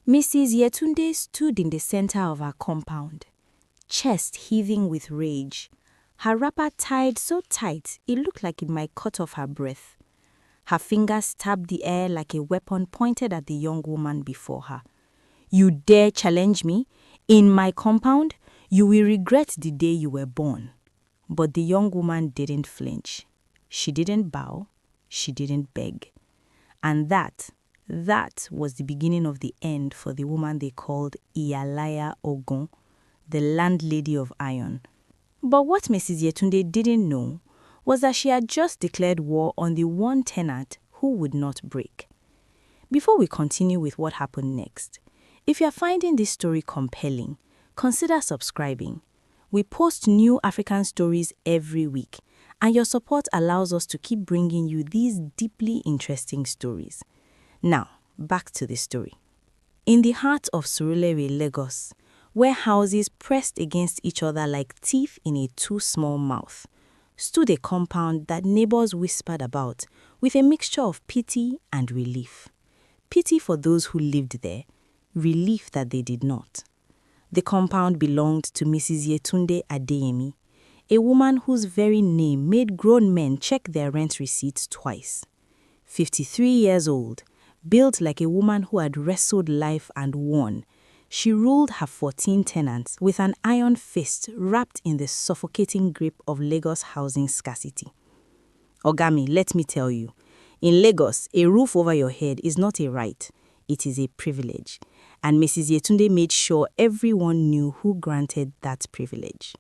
Mrs. Yetunde stood in the center of her compound, chest heaving with rage, her wrapper tied so tight it looked like it might cut off her breath. Her fingers stabbed the air like a weapon pointed at the young woman before her. "You dare challenge me? In my compound? You will regret the day you were born." But the young woman didn't flinch. She didn't bow. She didn't beg. And that was the beginning of the end for the woman they called Iyalaya Ogun, the landlady of iron. But what Mrs. Yetunde didn't know was that she had just declared war on the one tenant who would not break. Before we continue with what happened next, if you are finding this story compelling, consider subscribing. We post new African stories every week, and your support allows us to keep bringing you these deeply interesting stories. Now, back to the story. In the heart of Surulere, Lagos, where houses pressed against each other like teeth in a too small mouth, stood a compound that neighbors whispered about with a mixture of pity and relief. Pity for those who lived there, relief that they did not. The compound belonged to Mrs. Yetunde Adeyemi, a woman whose very name made grown men check their rent receipts twice. 53 years old, built like a woman who had wrestled life and won, she ruled her 14 tenants with an iron fist wrapped in the suffocating grip of Lagos housing scarcity. Ogami, let me tell you, in Lagos, a roof over your head is not a right, it is a privilege. And Mrs. Yetunde made sure everyone knew who granted that privilege.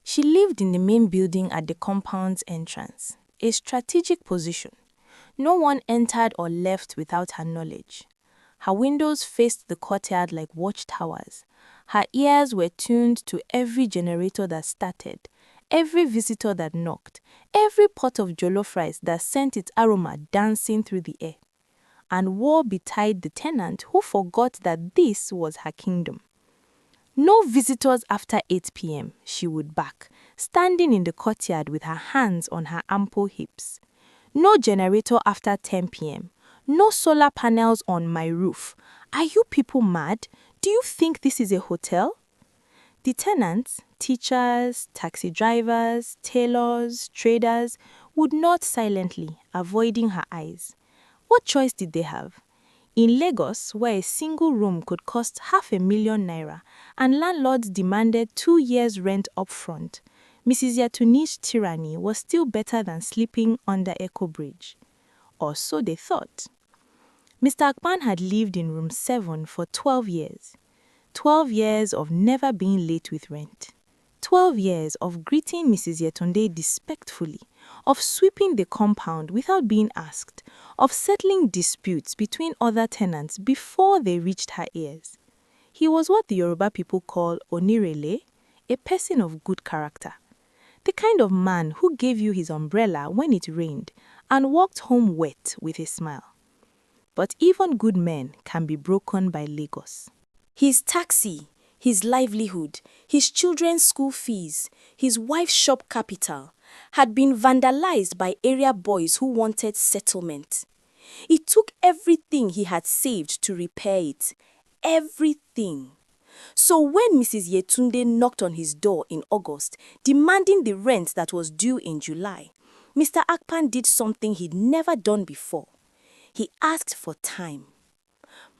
She lived in the main building at the compound's entrance, a strategic position. No one entered or left without her knowledge. Her windows faced the courtyard like watchtowers. Her ears were tuned to every generator that started, every visitor that knocked, every pot of jollof rice that sent its aroma dancing through the air. And woe betide the tenant who forgot that this was her kingdom. No visitors after 8 p.m., she would bark, standing in the courtyard with her hands on her ample hips. No generator after 10 p.m., no solar panels on my roof. Are you people mad? Do you think this is a hotel? The tenants, teachers, taxi drivers, tailors, traders, would nod silently, avoiding her eyes. What choice did they have? In Lagos, where a single room could cost 500,000 naira and landlords demanded 2 years' rent upfront, Mrs. Yetunde's tyranny was still better than sleeping under Echo Bridge. Or so they thought. Mr. Akpan had lived in room 7 for 12 years. 12 years of never being late with rent. 12 years of greeting Mrs. Yetunde disrespectfully, of sweeping the compound without being asked, of settling disputes between other tenants before they reached her ears. He was what the Yoruba people call onirele, a person of good character. The kind of man who gave you his umbrella when it rained and walked home wet with a smile. But even good men can be broken by Lagos. His taxi, his livelihood, his children's school fees, his wife's shop capital had been vandalized by area boys who wanted settlement. It took everything he had saved to repair it. Everything. So when Mrs. Yetunde knocked on his door in August, demanding the rent that was due in July, Mr. Akpan did something he'd never done before. He asked for time.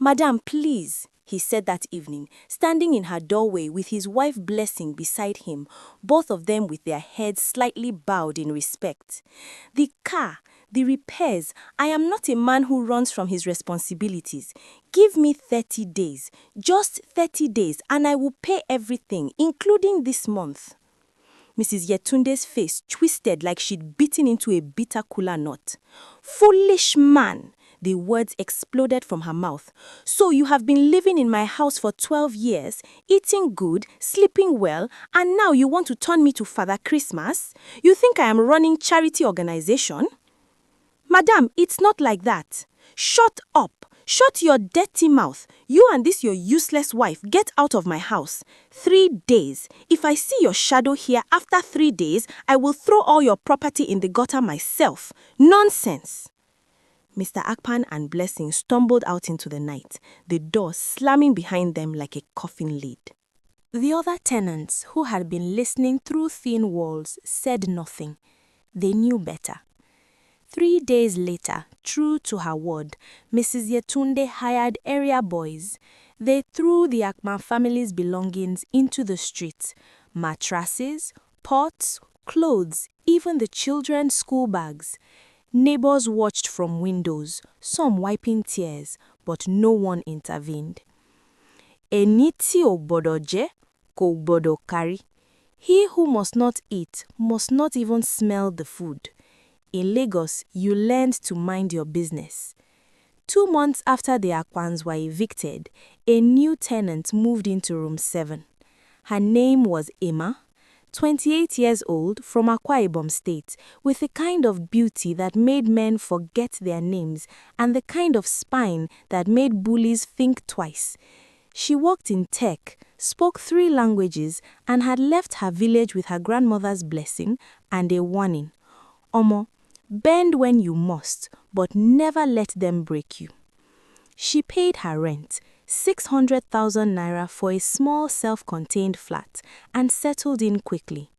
"Madam, please," he said that evening, standing in her doorway with his wife Blessing beside him, both of them with their heads slightly bowed in respect. "The car, the repairs, I am not a man who runs from his responsibilities. Give me 30 days, just 30 days, and I will pay everything, including this month." Mrs. Yetunde's face twisted like she'd bitten into a bitter kola nut. "Foolish man!" The words exploded from her mouth. "So you have been living in my house for 12 years, eating good, sleeping well, and now you want to turn me to Father Christmas? You think I am running charity organization?" "Madam, it's not like that. Shut up. Shut your dirty mouth. You and this your useless wife, get out of my house. 3 days. If I see your shadow here after 3 days, I will throw all your property in the gutter myself. Nonsense." Mr. Akpan and Blessing stumbled out into the night, the door slamming behind them like a coffin lid. The other tenants, who had been listening through thin walls, said nothing. They knew better. 3 days later, true to her word, Mrs. Yetunde hired area boys. They threw the Akpan family's belongings into the street: mattresses, pots, clothes, even the children's school bags. Neighbors watched from windows, some wiping tears, but no one intervened. Ẹni tí ò gbọdọ̀ jẹ, kò gbọdọ̀ kárí. He who must not eat must not even smell the food. In Lagos, you learned to mind your business. 2 months after the Akpans were evicted, a new tenant moved into room 7. Her name was Emma, 28 years old, from Akwa Ibom State, with a kind of beauty that made men forget their names and the kind of spine that made bullies think twice. She worked in tech, spoke 3 languages, and had left her village with her grandmother's blessing and a warning: Omo, bend when you must, but never let them break you. She paid her rent, 600,000 naira, for a small self-contained flat, and settled in quickly.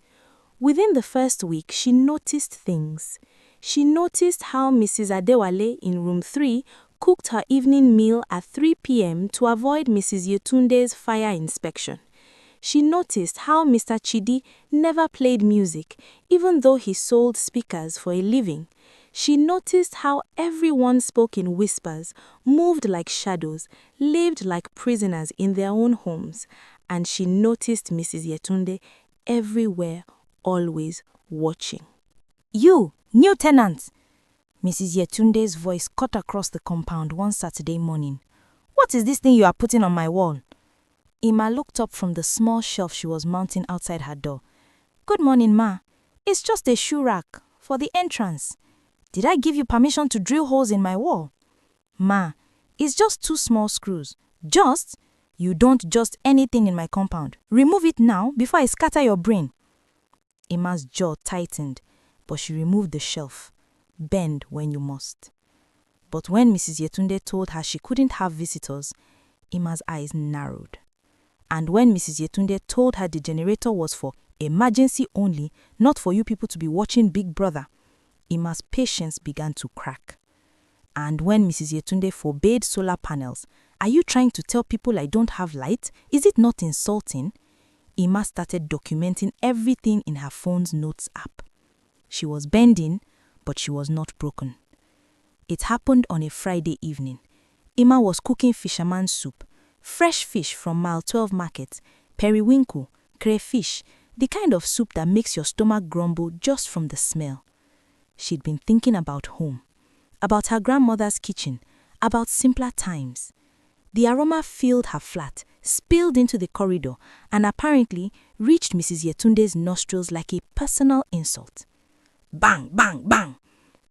Within the first week, she noticed things. She noticed how Mrs. Adewale in room 3 cooked her evening meal at 3 p.m. to avoid Mrs. Yetunde's fire inspection. She noticed how Mr. Chidi never played music, even though he sold speakers for a living. She noticed how everyone spoke in whispers, moved like shadows, lived like prisoners in their own homes. And she noticed Mrs. Yetunde everywhere, always watching. You, new tenant! Mrs. Yetunde's voice cut across the compound one Saturday morning. What is this thing you are putting on my wall? Emma looked up from the small shelf she was mounting outside her door. Good morning, Ma. It's just a shoe rack for the entrance. Did I give you permission to drill holes in my wall? Ma, it's just 2 small screws. Just? You don't just anything in my compound. Remove it now before I scatter your brain. Emma's jaw tightened, but she removed the shelf. Bend when you must. But when Mrs. Yetunde told her she couldn't have visitors, Emma's eyes narrowed. And when Mrs. Yetunde told her the generator was for emergency only, not for you people to be watching Big Brother, Emma's patience began to crack. And when Mrs. Yetunde forbade solar panels, are you trying to tell people I don't have light? Is it not insulting? Emma started documenting everything in her phone's notes app. She was bending, but she was not broken. It happened on a Friday evening. Emma was cooking fisherman's soup, fresh fish from Mile 12 Market, periwinkle, crayfish, the kind of soup that makes your stomach grumble just from the smell. She'd been thinking about home, about her grandmother's kitchen, about simpler times. The aroma filled her flat, spilled into the corridor, and apparently reached Mrs. Yetunde's nostrils like a personal insult. Bang, bang, bang!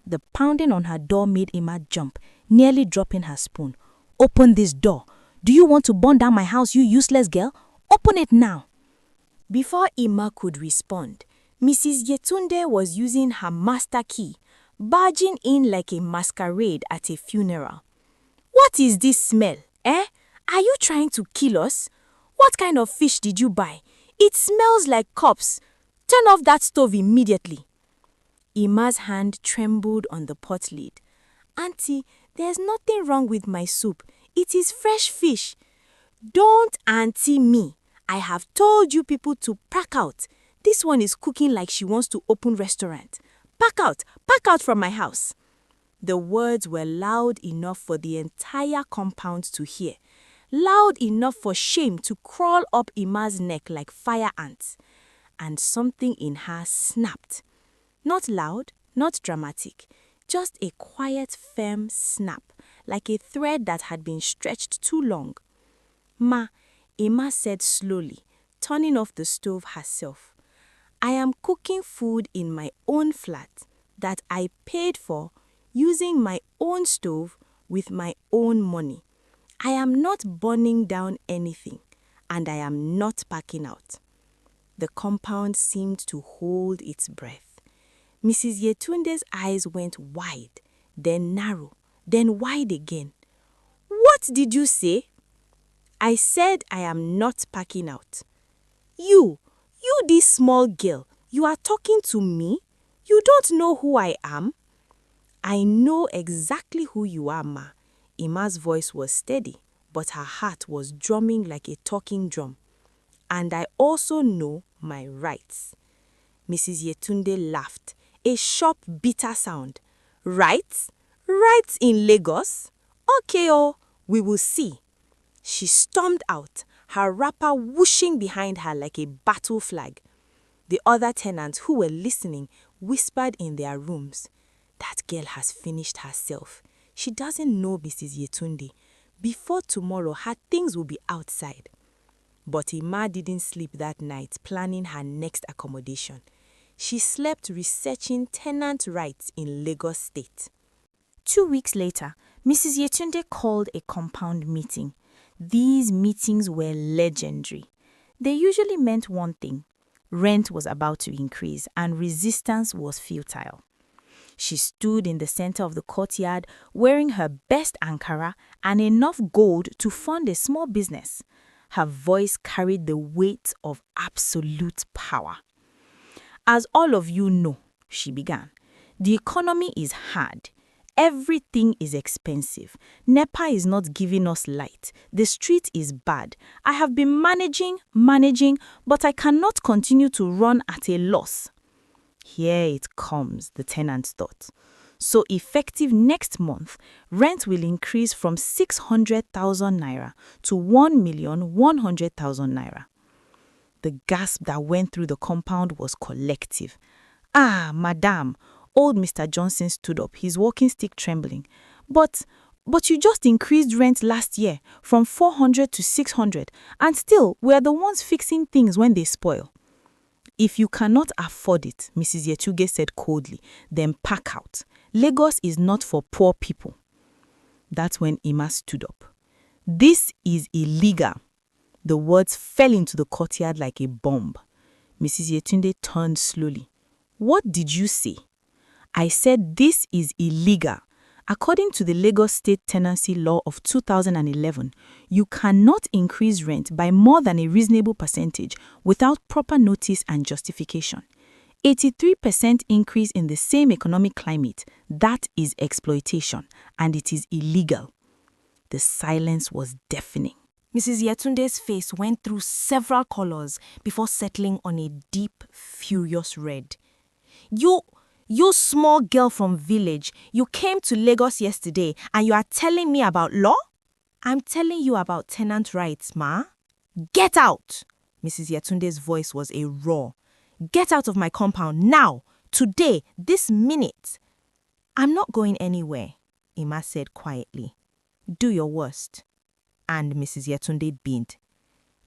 The pounding on her door made Emma jump, nearly dropping her spoon. Open this door! Do you want to burn down my house, you useless girl? Open it now! Before Emma could respond, Mrs. Yetunde was using her master key, barging in like a masquerade at a funeral. What is this smell, eh? Are you trying to kill us? What kind of fish did you buy? It smells like corpse. Turn off that stove immediately. Emma's hand trembled on the pot lid. Auntie, there's nothing wrong with my soup. It is fresh fish. Don't auntie me. I have told you people to pack out. This one is cooking like she wants to open restaurant. Pack out from my house. The words were loud enough for the entire compound to hear. Loud enough for shame to crawl up Emma's neck like fire ants. And something in her snapped. Not loud, not dramatic. Just a quiet, firm snap, like a thread that had been stretched too long. Ma, Emma said slowly, turning off the stove herself. I am cooking food in my own flat that I paid for, using my own stove with my own money. I am not burning down anything, and I am not packing out. The compound seemed to hold its breath. Mrs. Yetunde's eyes went wide, then narrow, then wide again. "What did you say?" "I said I am not packing out." You this small girl, you are talking to me? You don't know who I am?" "I know exactly who you are, Ma." Emma's voice was steady, but her heart was drumming like a talking drum. "And I also know my rights." Mrs. Yetunde laughed, a sharp, bitter sound. "Rights? Rights in Lagos? Okay, we will see." She stormed out, her wrapper whooshing behind her like a battle flag. The other tenants who were listening whispered in their rooms, "That girl has finished herself. She doesn't know Mrs. Yetunde. Before tomorrow, her things will be outside." But Emma didn't sleep that night planning her next accommodation. She slept researching tenant rights in Lagos State. 2 weeks later, Mrs. Yetunde called a compound meeting. These meetings were legendary. They usually meant one thing: rent was about to increase and resistance was futile. She stood in the center of the courtyard wearing her best Ankara and enough gold to fund a small business. Her voice carried the weight of absolute power. "As all of you know," she began, "the economy is hard. Everything is expensive. NEPA is not giving us light. The street is bad. I have been managing, but I cannot continue to run at a loss." Here it comes, the tenants thought. So effective next month, rent will increase from 600,000 naira to 1,100,000 naira. The gasp that went through the compound was collective. "Ah, madam," old Mr. Johnson stood up, his walking stick trembling. But you just increased rent last year from 400 to 600, and still we're the ones fixing things when they spoil." "If you cannot afford it," Mrs. Yetunde said coldly, "then pack out. Lagos is not for poor people." That's when Emma stood up. "This is illegal." The words fell into the courtyard like a bomb. Mrs. Yetunde turned slowly. "What did you say?" "I said this is illegal. According to the Lagos State Tenancy Law of 2011, you cannot increase rent by more than a reasonable percentage without proper notice and justification. 83% increase in the same economic climate, that is exploitation, and it is illegal." The silence was deafening. Mrs. Yetunde's face went through several colors before settling on a deep, furious red. You small girl from village, you came to Lagos yesterday and you are telling me about law?" "I'm telling you about tenant rights, Ma." "Get out!" Mrs. Yetunde's voice was a roar. "Get out of my compound now, today, this minute." "I'm not going anywhere," Emma said quietly. "Do your worst." And Mrs. Yetunde beamed.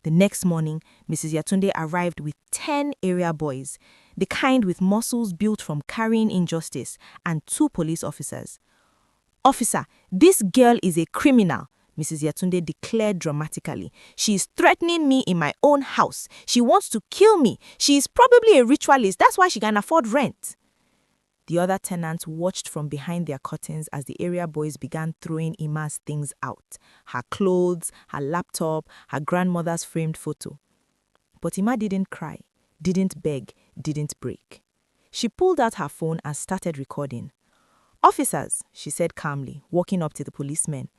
The next morning, Mrs. Yetunde arrived with 10 area boys, the kind with muscles built from carrying injustice, and 2 police officers. "Officer, this girl is a criminal," Mrs. Yetunde declared dramatically. "She is threatening me in my own house. She wants to kill me. She is probably a ritualist. That's why she can afford rent." The other tenants watched from behind their curtains as the area boys began throwing Emma's things out: her clothes, her laptop, her grandmother's framed photo. But Emma didn't cry, didn't beg, didn't break. She pulled out her phone and started recording. "Officers," she said calmly, walking up to the policemen,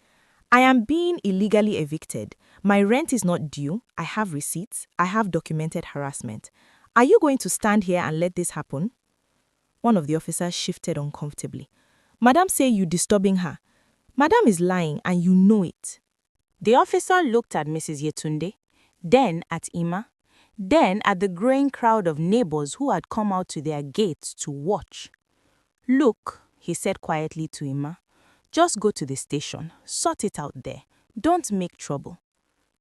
"I am being illegally evicted. My rent is not due. I have receipts. I have documented harassment. Are you going to stand here and let this happen?" One of the officers shifted uncomfortably. "Madam say you disturbing her. Madam is lying and you know it." The officer looked at Mrs. Yetunde, then at Emma, then at the growing crowd of neighbors who had come out to their gates to watch. "Look," he said quietly to Emma, "just go to the station, sort it out there. Don't make trouble."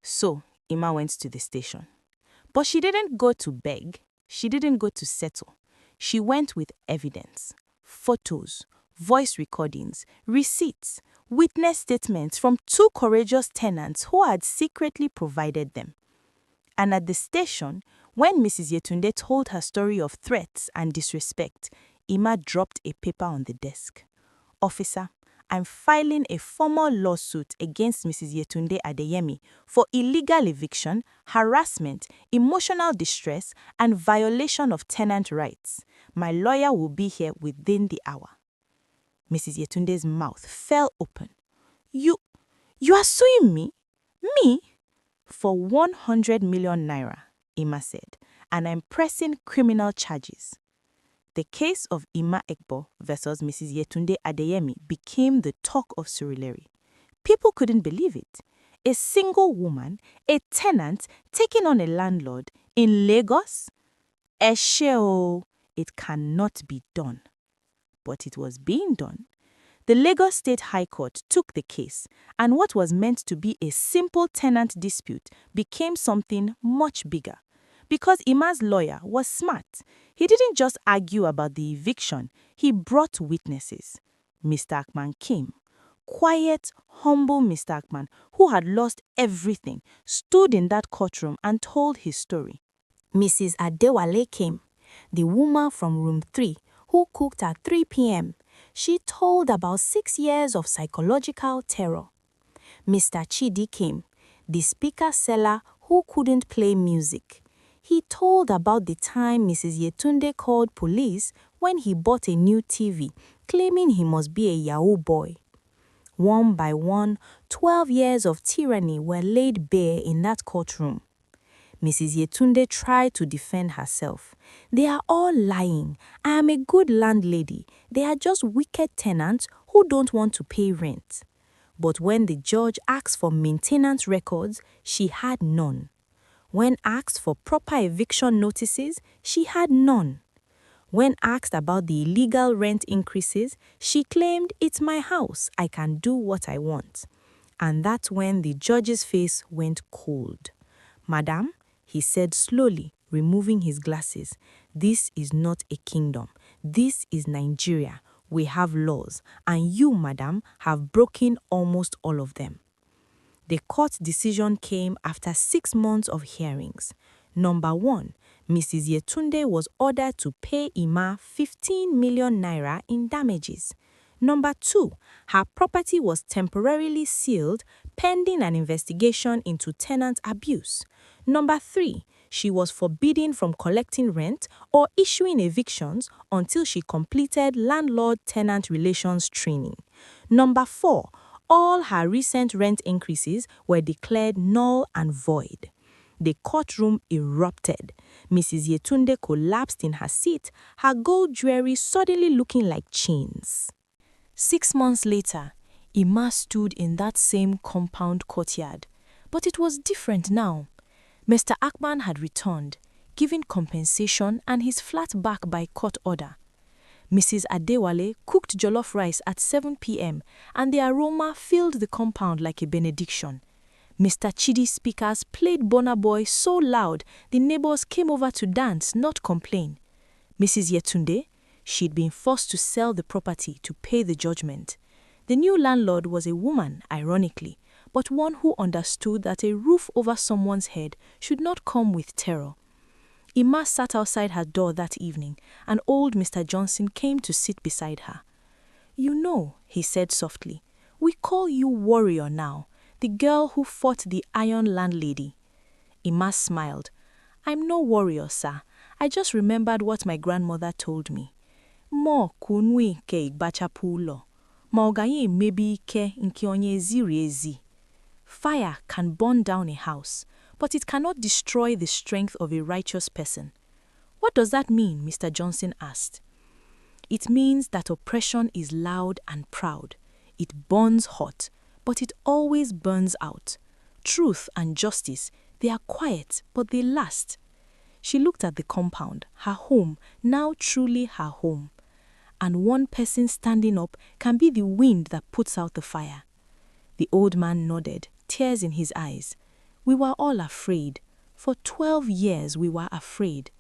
So Emma went to the station. But she didn't go to beg. She didn't go to settle. She went with evidence, photos, voice recordings, receipts, witness statements from 2 courageous tenants who had secretly provided them. And at the station, when Mrs. Yetunde told her story of threats and disrespect, Emma dropped a paper on the desk. "Officer, I'm filing a formal lawsuit against Mrs. Yetunde Adeyemi for illegal eviction, harassment, emotional distress, and violation of tenant rights. My lawyer will be here within the hour." Mrs. Yetunde's mouth fell open. You are suing me? Me? For 100 million naira, Ima said, and I'm pressing criminal charges. The case of Ima Ekbo versus Mrs. Yetunde Adeyemi became the talk of Surulere. People couldn't believe it. A single woman, a tenant, taking on a landlord in Lagos? Esheo, it cannot be done. But it was being done. The Lagos State High Court took the case, and what was meant to be a simple tenant dispute became something much bigger. Because Ima's lawyer was smart, he didn't just argue about the eviction, he brought witnesses. Mr. Akman came. Quiet, humble Mr. Akman, who had lost everything, stood in that courtroom and told his story. Mrs. Adewale came, the woman from room 3, who cooked at 3 p.m. She told about 6 years of psychological terror. Mr. Chidi came, the speaker seller who couldn't play music. He told about the time Mrs. Yetunde called police when he bought a new TV, claiming he must be a Yahoo boy. One by one, 12 years of tyranny were laid bare in that courtroom. Mrs. Yetunde tried to defend herself. They are all lying. I am a good landlady. They are just wicked tenants who don't want to pay rent. But when the judge asked for maintenance records, she had none. When asked for proper eviction notices, she had none. When asked about the illegal rent increases, she claimed, "It's my house, I can do what I want." And that's when the judge's face went cold. "Madam," he said slowly, removing his glasses, "this is not a kingdom. This is Nigeria. We have laws, and you, madam, have broken almost all of them." The court decision came after 6 months of hearings. Number 1, Mrs. Yetunde was ordered to pay Ima 15 million naira in damages. Number 2, her property was temporarily sealed pending an investigation into tenant abuse. Number 3, she was forbidden from collecting rent or issuing evictions until she completed landlord-tenant relations training. Number 4, all her recent rent increases were declared null and void. The courtroom erupted. Mrs. Yetunde collapsed in her seat, her gold jewelry suddenly looking like chains. 6 months later, Ima stood in that same compound courtyard. But it was different now. Mr. Akman had returned, giving compensation and his flat back by court order. Mrs. Adewale cooked jollof rice at 7 p.m. and the aroma filled the compound like a benediction. Mr. Chidi's speakers played Burna Boy so loud the neighbors came over to dance, not complain. Mrs. Yetunde, she'd been forced to sell the property to pay the judgment. The new landlord was a woman, ironically, but one who understood that a roof over someone's head should not come with terror. Ima sat outside her door that evening, and old Mr. Johnson came to sit beside her. "You know," he said softly, "we call you warrior now, the girl who fought the iron landlady." Ima smiled. "I'm no warrior, sir. I just remembered what my grandmother told me. Mo kunwi ke igbachapulo, ma ogaye mebi ke nke onye ziri ezi." Fire can burn down a house, but it cannot destroy the strength of a righteous person. "What does that mean?" Mr. Johnson asked. "It means that oppression is loud and proud. It burns hot, but it always burns out. Truth and justice, they are quiet, but they last." She looked at the compound, her home, now truly her home. And one person standing up can be the wind that puts out the fire. The old man nodded, tears in his eyes. "We were all afraid. For 12 years we were afraid."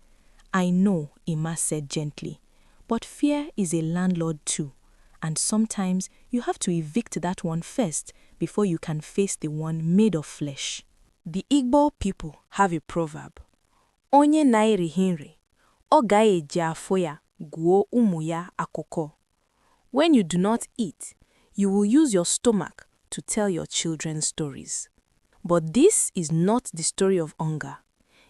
"I know," Ima said gently, "but fear is a landlord too. And sometimes you have to evict that one first before you can face the one made of flesh." The Igbo people have a proverb. "Onye na-erighị nri, ọ ga-eji afọ ya guo ụmụ ya akụkọ." When you do not eat, you will use your stomach to tell your children stories. But this is not the story of hunger.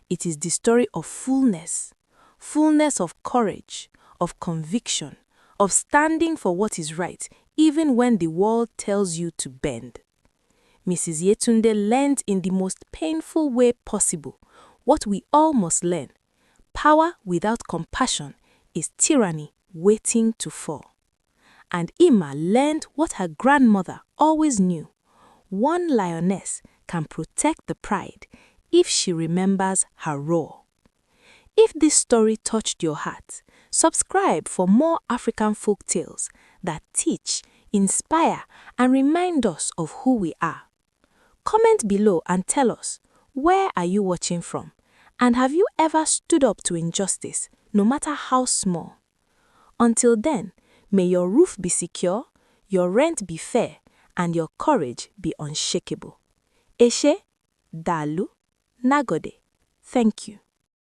It is the story of fullness. Fullness of courage, of conviction, of standing for what is right, even when the world tells you to bend. Mrs. Yetunde learned in the most painful way possible what we all must learn. Power without compassion is tyranny waiting to fall. And Ima learned what her grandmother always knew. One lioness can protect the pride if she remembers her roar. If this story touched your heart, subscribe for more African folk tales that teach, inspire, and remind us of who we are. Comment below and tell us, where are you watching from? And have you ever stood up to injustice, no matter how small? Until then, may your roof be secure, your rent be fair, and your courage be unshakable. Eshe, Dalu, Nagode. Thank you.